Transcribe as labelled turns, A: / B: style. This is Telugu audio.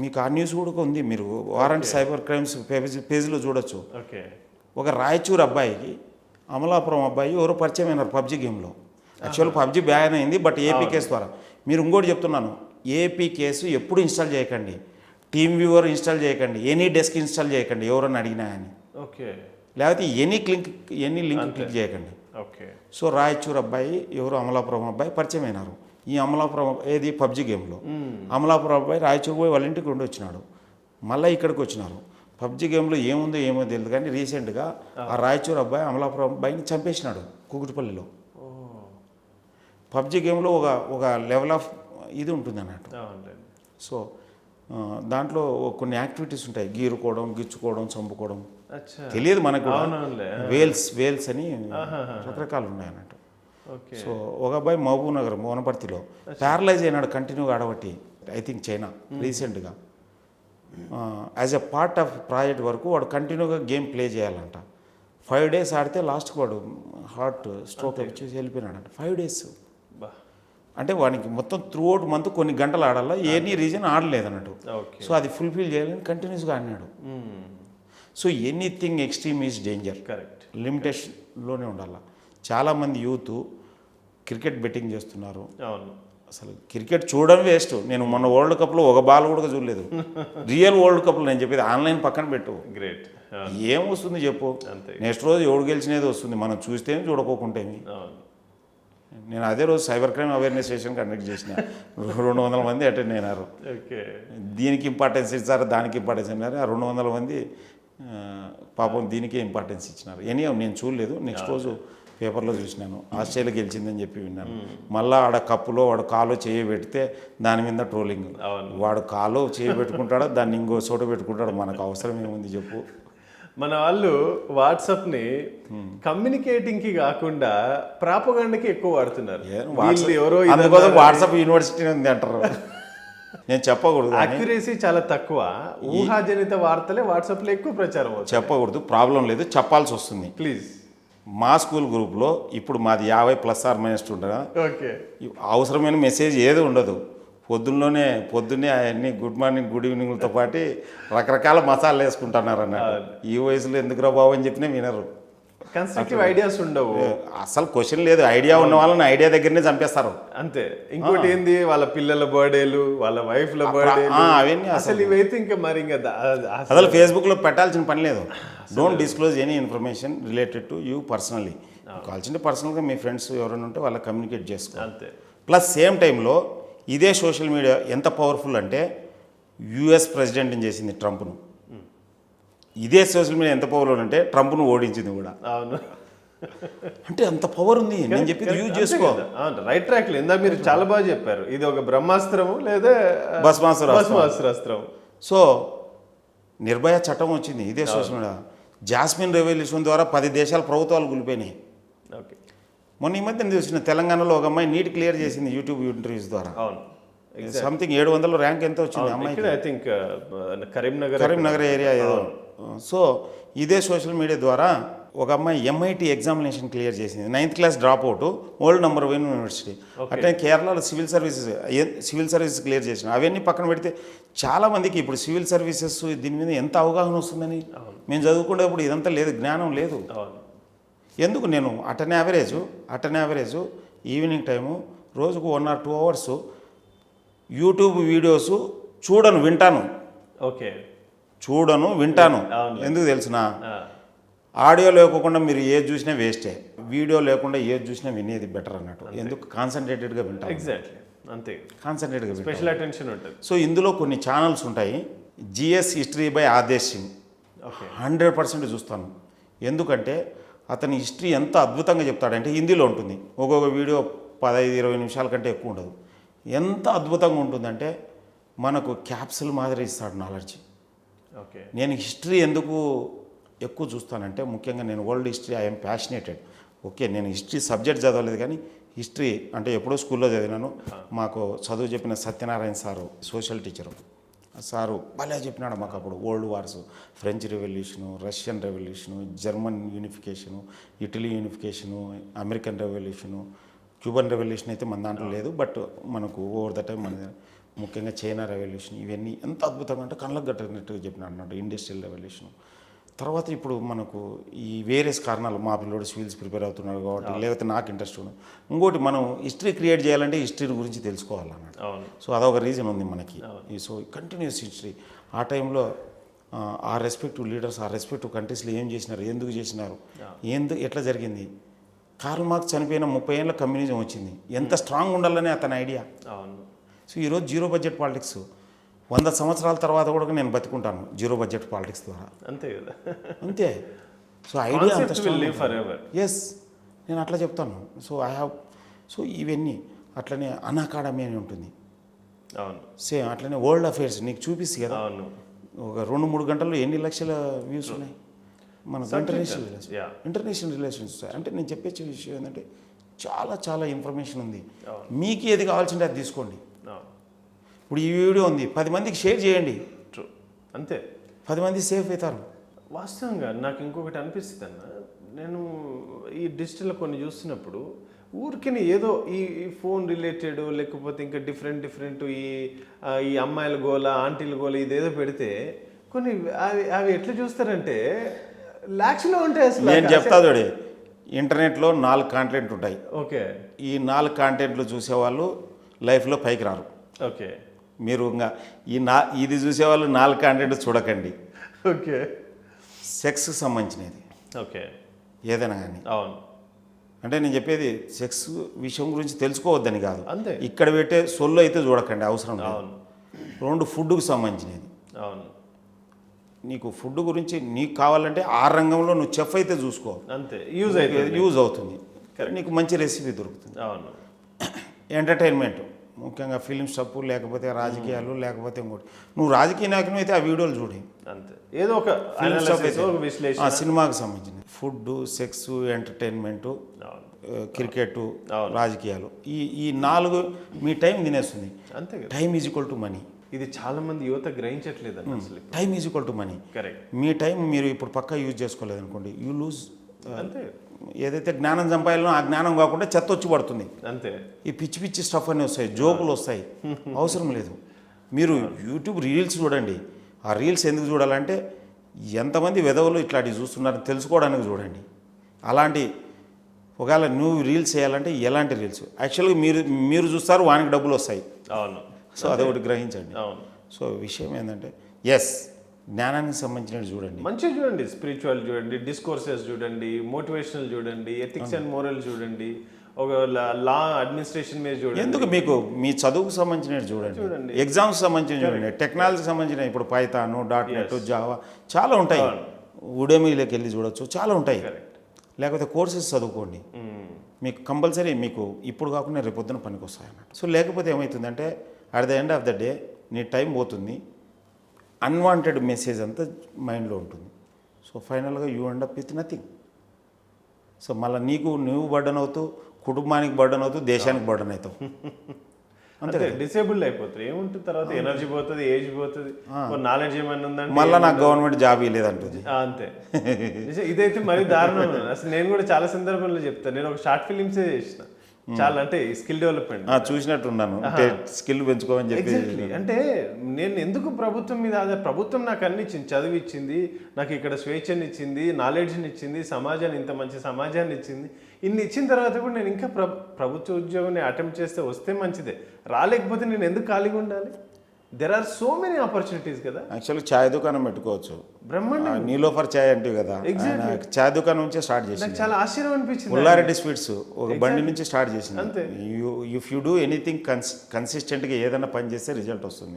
A: మీకు ఆ న్యూస్ కూడా ఉంది, మీరు వారంట్ సైబర్ క్రైమ్స్ పేజీలో చూడొచ్చు.
B: ఓకే.
A: ఒక రాయచూరు అబ్బాయికి అమలాపురం అబ్బాయి ఎవరో పరిచయం అయినారు పబ్జి గేమ్లో. యాక్చువల్ పబ్జి బ్యాన్ అయింది, బట్ ఏపీ కేసు ద్వారా. మీరు ఇంకోటి చెప్తున్నాను, ఏపీ కేసు ఎప్పుడు ఇన్స్టాల్ చేయకండి, టీమ్ వ్యూవర్ ఇన్స్టాల్ చేయకండి, ఎనీ డెస్క్ ఇన్స్టాల్ చేయకండి ఎవరన్నా అడిగినా అని.
B: ఓకే.
A: లేకపోతే ఎనీ లింక్ క్లిక్ చేయకండి.
B: ఓకే.
A: సో రాయచూరు అబ్బాయి ఎవరు అమలాపురం అబ్బాయి పరిచయం అయినారు. ఈ అమలాపురం ఏది పబ్జి గేమ్లో అమలాపురం అబ్బాయి రాయచూరు పోయి వాళ్ళ ఇంటికి ఉండి వచ్చినాడు, మళ్ళీ ఇక్కడికి వచ్చినారు. పబ్జి గేమ్లో ఏముందో ఏమో తెలియదు కానీ రీసెంట్గా ఆ రాయచూరు అబ్బాయి అమలాపురం అబ్బాయిని చంపేసినాడు కూకుటిపల్లిలో. పబ్జి గేమ్లో ఒక లెవెల్ ఆఫ్ ఇది ఉంటుంది అన్నట్టు. సో దాంట్లో కొన్ని యాక్టివిటీస్ ఉంటాయి, గీరుకోవడం, గిచ్చుకోవడం, చంపుకోవడం, తెలియదు మనకు. వేల్స్ అని రకరకాలు ఉన్నాయి అన్నట్టు. సో ఒక అబ్బాయి మహబూబ్ నగర్ మోనపర్తిలో ప్యారలైజ్ అయినాడు కంటిన్యూగా ఆడబట్టి, ఐ థింక్ చైనా రీసెంట్గా. As a part of project వరకు వాడు కంటిన్యూగా గేమ్ ప్లే చేయాలంట. 5 days ఆడితే లాస్ట్కి వాడు హార్ట్ స్ట్రోక్ వచ్చేసి వెళ్ళిపోయినాడంట. 5 days అంటే వానికి మొత్తం త్రూఅవుట్ మంత్ కొన్ని గంటలు ఆడాలా, ఎనీ రీజన్ ఆడలేదు అన్నట్టు. సో అది ఫుల్ఫిల్ చేయాలని కంటిన్యూస్గా ఆడినాడు. So anything extreme is danger.
B: Correct.
A: లిమిటేషన్లోనే ఉండాలి. చాలామంది యూత్ క్రికెట్ బెట్టింగ్ చేస్తున్నారు. అసలు క్రికెట్ చూడడం వేస్ట్. నేను మొన్న వరల్డ్ కప్లో ఒక బాల్ కూడా చూడలేదు. రియల్ వరల్డ్ కప్లో నేను చెప్పేది ఆన్లైన్ పక్కన పెట్టు.
B: గ్రేట్.
A: ఏం వస్తుంది చెప్పు, నెక్స్ట్ రోజు ఎవడు గెలిచినది వస్తుంది, మనం చూస్తేమి చూడకోకుంటేమి. నేను అదే రోజు cyber crime awareness session conduct చేసిన, 200 మంది అటెండ్ అయినారు. దీనికి ఇంపార్టెన్స్ ఇచ్చారు, దానికి ఇంపార్టెన్స్ ఇచ్చినారు. ఆ 200 మంది పాపం దీనికే ఇంపార్టెన్స్ ఇచ్చినారు. నేను చూడలేదు, నెక్స్ట్ రోజు పేపర్లో చూసినాను ఆస్ట్రేలియా గెలిచిందని చెప్పి విన్నాను. మళ్ళీ ఆడ కప్పులో వాడు కాలో చేయి పెడితే దాని మీద ట్రోలింగ్. వాడు కాలో చేయి పెట్టుకుంటాడో దాన్ని ఇంకో చోట పెట్టుకుంటాడు, మనకు అవసరం ఏముంది చెప్పు.
B: మన వాళ్ళు వాట్సాప్ని కమ్యూనికేటింగ్కి కాకుండా ప్రాపగాండకి ఎక్కువ వాడుతున్నారు.
A: అందుకోసం వాట్సాప్ యూనివర్సిటీ ఉంది అంటారు. నేను చెప్పకూడదు,
B: అక్యురసీ చాలా తక్కువ, ఊహాజనిత వార్తలే వాట్సాప్లో ఎక్కువ ప్రచారం అవుతుంది.
A: చెప్పకూడదు, ప్రాబ్లం లేదు, చెప్పాల్సి వస్తుంది.
B: ప్లీజ్.
A: మా స్కూల్ గ్రూప్లో ఇప్పుడు మాది 50+ ఉంటుందా, అవసరమైన మెసేజ్ ఏది ఉండదు. పొద్దున్నే అవన్నీ గుడ్ మార్నింగ్ గుడ్ ఈవినింగ్లతో పాటు రకరకాల మసాలాలు వేసుకుంటున్నారు అన్నట్టు. ఈ వయసులో ఎందుకురా బాబు అని చెప్పినా వినరు.
B: కన్స్ట్రక్టివ్ ఐడియాస్ ఉండవు,
A: అసలు క్వశ్చన్ లేదు. ఐడియా ఉన్న వాళ్ళని ఐడియా దగ్గరనే చంపేస్తారు
B: అంతే. ఇంకోటి ఏంది, వాళ్ళ పిల్లల బర్త్డేలు, వాళ్ళ వైఫ్ల బర్త్డేలు,
A: అవన్నీ
B: అసలు ఇవైతే ఇంకా మరి
A: అసలు ఫేస్బుక్లో పెట్టాల్సిన పని లేదు. Don't disclose any information related to you personally. కావాల్సింటే పర్సనల్గా మీ ఫ్రెండ్స్ ఎవరైనా ఉంటే వాళ్ళకి కమ్యూనికేట్ చేసుకో.
B: అంతే.
A: ప్లస్ సేమ్ టైంలో ఇదే సోషల్ మీడియా ఎంత పవర్ఫుల్ అంటే యుఎస్ ప్రెసిడెంట్ని చేసింది ట్రంప్ను. ఇదే సోషల్ మీడియా ఎంత పవర్ఫుల్ అంటే ట్రంప్ను ఓడించింది కూడా.
B: అవును,
A: అంటే అంత పవర్ ఉంది. నేను చెప్పింది యూజ్ చేసుకో.
B: రైట్ ట్రాక్ లో ఇందా మీరు చాలా బాగా చెప్పారు. ఇది ఒక బ్రహ్మాస్త్రము లేదా భస్మాస్త్రం.
A: సో నిర్భయ చట్టం వచ్చింది ఇదే సోషల్ మీడియా. జాస్మిన్ రెవల్యూషన్ ద్వారా 10 దేశాల ప్రభుత్వాలు కూలిపోయినాయి.
B: ఓకే.
A: మొన్న ఈ మధ్య చూసిన తెలంగాణలో ఒక అమ్మాయి నీట్ క్లియర్ చేసింది యూట్యూబ్ ఇంటర్వ్యూస్ ద్వారా. సంథింగ్ 700 ర్యాంక్ ఎంత వచ్చింది అమ్మాయికి.
B: ఐ థింక్
A: కరీంనగర్ ఏరియా ఏదో. సో ఇదే సోషల్ మీడియా ద్వారా ఒక అమ్మాయి ఎంఐటి ఎగ్జామినేషన్ క్లియర్ చేసింది. 9th class drop out, world number 1 university. అంటే కేరళలో సివిల్ సర్వీసెస్ క్లియర్ చేసిన. అవన్నీ పక్కన పెడితే చాలామందికి ఇప్పుడు సివిల్ సర్వీసెస్ దీని మీద ఎంత అవగాహన వస్తుందని. మేము చదువుకునేప్పుడు ఇదంతా లేదు, జ్ఞానం లేదు. ఎందుకు నేను అటన్ యావరేజ్ ఈవినింగ్ టైము రోజుకు 1 or 2 hours యూట్యూబ్ వీడియోస్ వింటాను.
B: ఓకే.
A: వింటాను. ఎందుకు తెలుసునా, ఆడియో లేకుండా మీరు ఏది చూసినా వేస్టే, వీడియో లేకుండా ఏది చూసినా వినేది బెటర్ అన్నట్టు. ఎందుకు కాన్సన్ట్రేటెడ్గా వింటాను.
B: ఎగ్జాక్ట్లీ అంతే,
A: కాన్సన్ట్రేటెడ్గా
B: స్పెషల్ అటెన్షన్ ఉంటుంది.
A: సో ఇందులో కొన్ని ఛానల్స్ ఉంటాయి. GS history by Adesh Singh 100% చూస్తాను. ఎందుకంటే అతని హిస్టరీ ఎంత అద్భుతంగా చెప్తాడంటే, హిందీలో ఉంటుంది, ఒక్కొక్క వీడియో 15-20 నిమిషాల కంటే ఎక్కువ ఉండదు. ఎంత అద్భుతంగా ఉంటుందంటే మనకు క్యాప్సుల్ మాదిరి ఇస్తాడు నాలెడ్జ్.
B: ఓకే. నేను
A: హిస్టరీ ఎందుకు ఎక్కువ చూస్తానంటే, ముఖ్యంగా నేను world history I'm passionated. Okay, నేను హిస్టరీ సబ్జెక్ట్ చదవలేదు కానీ హిస్టరీ అంటే ఎప్పుడో స్కూల్లో చదివినాను. మాకు చదువు చెప్పిన Satyanarayana sir social teacher, sir భలే చెప్పినాడు మాకు అప్పుడు. World wars, French revolution, Russian revolution, German unification, Italy unification, American revolution, Cuban revolution అయితే మన దాంట్లో లేదు, బట్ మనకు ఓవర్ ద టైం మన ముఖ్యంగా చైనా రెవల్యూషన్ ఇవన్నీ ఎంత అద్భుతంగా అంటే కళ్ళకు కట్టినట్టుగా చెప్పిన అన్నట్టు ఇండస్ట్రియల్ రెవల్యూషన్. తర్వాత ఇప్పుడు మనకు ఈ వేరియస్ కారణాలు మా పిల్లోడు సివిల్స్ ప్రిపేర్ అవుతున్నాడు కాబట్టి లేకపోతే నాకు ఇంట్రెస్ట్ ఉంది. ఇంకోటి మనం హిస్టరీ క్రియేట్ చేయాలంటే హిస్టరీ గురించి తెలుసుకోవాలన్నమాట. సో అదొక రీజన్ ఉంది మనకి. సో కంటిన్యూస్ హిస్టరీ ఆ టైంలో ఆ రెస్పెక్టివ్ లీడర్స్ ఆ రెస్పెక్టివ్ కంట్రీస్లో ఏం చేసినారు, ఎందుకు చేసినారు, ఎట్లా జరిగింది. కార్ల్ మార్క్స్ చనిపోయిన 30 ఏళ్ళ కమ్యూనిజం వచ్చింది. ఎంత స్ట్రాంగ్ ఉండాలనే అతని ఐడియా. సో ఈరోజు జీరో బడ్జెట్ పాలిటిక్స్ 100 సంవత్సరాల తర్వాత కూడా నేను బతుకుంటాను జీరో బడ్జెట్ పాలిటిక్స్ ద్వారా.
B: అంతే కదా,
A: అంతే. సో ఐడియా అంత ఎస్ నేను అట్లా చెప్తాను. సో ఐ హ్యావ్ సో ఇవన్నీ అట్లనే అకాడమీ అని ఉంటుంది. సేమ్ అట్లనే వరల్డ్ అఫేర్స్ నీకు చూపిస్తుంది కదా. ఒక 2-3 గంటల్లో ఎన్ని లక్షల వ్యూస్ ఉన్నాయి మనకు. ఇంటర్నేషనల్ రిలేషన్స్ అంటే నేను చెప్పే విషయం ఏంటంటే చాలా చాలా ఇన్ఫర్మేషన్ ఉంది. మీకు ఏది కావాల్సింటే అది తీసుకోండి. ఇప్పుడు ఈ వీడియో ఉంది, 10 మందికి షేర్ చేయండి.
B: అంతే,
A: 10 మంది సేఫ్ అవుతారు.
B: వాస్తవంగా నాకు ఇంకొకటి అనిపిస్తుంది అన్న, నేను ఈ డిజిటల్ కొన్ని చూస్తున్నప్పుడు ఊరికే ఏదో ఈ ఫోన్ రిలేటెడ్ లేకపోతే ఇంకా డిఫరెంట్ ఈ అమ్మాయిల గోల ఆంటీల గోల ఇదేదో పెడితే కొన్ని అవి ఎట్లా చూస్తారంటే లాక్స్లో ఉంటాయి అసలు.
A: నేను చెప్తా చూడే, ఇంటర్నెట్లో 4 కాంటెంట్ ఉంటాయి.
B: ఓకే, ఈ
A: 4 కాంటెంట్లు చూసేవాళ్ళు లైఫ్లో పైకి రారు.
B: ఓకే,
A: మీరు ఇంకా ఇది చూసేవాళ్ళు 4 కాంటెంట్ చూడకండి.
B: ఓకే,
A: సెక్స్కి సంబంధించినది.
B: ఓకే,
A: ఏదైనా కానీ.
B: అవును,
A: అంటే నేను చెప్పేది సెక్స్ విషయం గురించి తెలుసుకోవద్దని కాదు.
B: అంతే,
A: ఇక్కడ పెట్టే సొల్లు అయితే చూడకండి, అవసరం లేదు. 2 ఫుడ్కు సంబంధించినది.
B: అవును,
A: నీకు ఫుడ్ గురించి నీకు కావాలంటే ఆ రంగంలో నువ్వు చెఫ్ అయితే చూసుకో,
B: అంతే,
A: యూజ్ అవుతుంది, నీకు మంచి రెసిపీ దొరుకుతుంది.
B: అవును,
A: ఎంటర్టైన్మెంట్ ముఖ్యంగా ఫిలిం స్టఫ్ లేకపోతే రాజకీయాలు లేకపోతే ఇంకోటి. నువ్వు రాజకీయ నాయకుని అయితే ఆ వీడియోలు చూడి,
B: అంతే, ఏదో ఒక
A: సినిమాకి సంబంధించిన ఫుడ్, సెక్స్, ఎంటర్టైన్మెంట్, క్రికెట్, రాజకీయాలు, ఈ 4 మీ టైం తినేస్తుంది.
B: అంతే,
A: time is equal to money.
B: ఇది చాలా మంది యువత గ్రహించట్లేదు అసలు.
A: Time is equal to money.
B: Correct.
A: Me time మీరు ఇప్పుడు పక్కా యూజ్ చేసుకోలేదు అనుకోండి, యూ లూజ్.
B: అంతే,
A: ఏదైతే జ్ఞానం సంపాదనలో ఆ జ్ఞానం కాకుండా చెత్త వచ్చి పడుతుంది.
B: అంతే,
A: ఈ పిచ్చి స్టఫ్ అన్నీ వస్తాయి, జోకులు వస్తాయి, అవసరం లేదు. మీరు యూట్యూబ్ రీల్స్ చూడండి. ఆ రీల్స్ ఎందుకు చూడాలంటే ఎంతమంది వెధవలు ఇట్లాంటివి చూస్తున్నారని తెలుసుకోవడానికి చూడండి. అలాంటి ఒకవేళ నువ్వు రీల్స్ చేయాలంటే ఎలాంటి రీల్స్ యాక్చువల్గా మీరు చూస్తారు, వానికి డబ్బులు వస్తాయి.
B: అవును.
A: సో అదొకటి గ్రహించండి.
B: అవును.
A: సో విషయం ఏంటంటే ఎస్ జ్ఞానానికి సంబంధించినవి చూడండి,
B: మంచిగా చూడండి, స్పిరిచువల్ చూడండి, డిస్కోర్సెస్ చూడండి, మోటివేషనల్ చూడండి, ఎథిక్స్ అండ్ మోరల్ చూడండి, ఒక లా అడ్మినిస్ట్రేషన్ మీద చూడండి.
A: ఎందుకు మీకు మీ చదువుకు సంబంధించినవి చూడండి, ఎగ్జామ్స్ సంబంధించిన చూడండి, టెక్నాలజీకి సంబంధించిన ఇప్పుడు పైథాన్, .NET, జావా చాలా ఉంటాయి. ఉడెమీలోకి వెళ్ళి చూడొచ్చు, చాలా ఉంటాయి. లేకపోతే కోర్సెస్ చదువుకోండి, మీకు కంపల్సరీ మీకు ఇప్పుడు కాకుండా రేపు పొద్దున పనికి వస్తాయి అన్నట్టు. సో లేకపోతే ఏమవుతుందంటే at the end of the day నీ టైం పోతుంది, అన్వాంటెడ్ మెసేజ్ అంతా మైండ్లో ఉంటుంది. సో ఫైనల్గా you end up with nothing. So మళ్ళీ నువ్వు బర్డన్ అవుతూ, కుటుంబానికి బర్డన్ అవుతూ, దేశానికి బర్డన్ అవుతావు.
B: అంతే, డిసేబుల్ అయిపోతుంది. ఏముంటుంది తర్వాత, ఎనర్జీ పోతుంది, ఏజ్ పోతుంది, నాలెడ్జ్ ఏమైనా ఉందంటే
A: మళ్ళీ నాకు గవర్నమెంట్ జాబ్ ఇవ్వలేదంటుంది.
B: అంతే. ఇదైతే మరీ దారుణం. అసలు నేను కూడా చాలా సందర్భంలో చెప్తాను. నేను ఒక షార్ట్ ఫిలిమ్సే చేసిన, చాలా అంటే స్కిల్ డెవలప్మెంట్
A: చూసినట్టున్నాను, స్కిల్ పెంచుకోమని చెప్పి.
B: అంటే నేను ఎందుకు ప్రభుత్వం మీద ప్రభుత్వం నాకు అన్ని ఇచ్చింది, చదువు ఇచ్చింది, నాకు ఇక్కడ స్వేచ్ఛని ఇచ్చింది, నాలెడ్జ్ని ఇచ్చింది, సమాజాన్ని ఇంత మంచి సమాజాన్ని ఇచ్చింది. ఇన్ని ఇచ్చిన తర్వాత కూడా నేను ఇంకా ప్రభుత్వ ఉద్యోగాన్ని అటెంప్ట్ చేస్తే వస్తే మంచిదే, రాలేకపోతే నేను ఎందుకు ఖాళీగా ఉండాలి? There are so many opportunities కదా.
A: యాక్చువల్లీ ఛాయ్ దుకాణం పెట్టుకోవచ్చు,
B: బ్రహ్మాండం.
A: నీలోఫర్ ఛాయ్ అంటే కదా, ఛాయ్ దుకాణం నుంచే స్టార్ట్ చేసింది.
B: నాకు చాలా ఆశ్చర్యం అనిపించింది.
A: పుల్లారెడ్డి స్వీట్స్ ఒక బండి నుంచి స్టార్ట్ చేసింది. ఇఫ్ యూ డూ ఎనీథింగ్ కన్సిస్టెంట్గా ఏదైనా పని చేస్తే రిజల్ట్ వస్తుంది.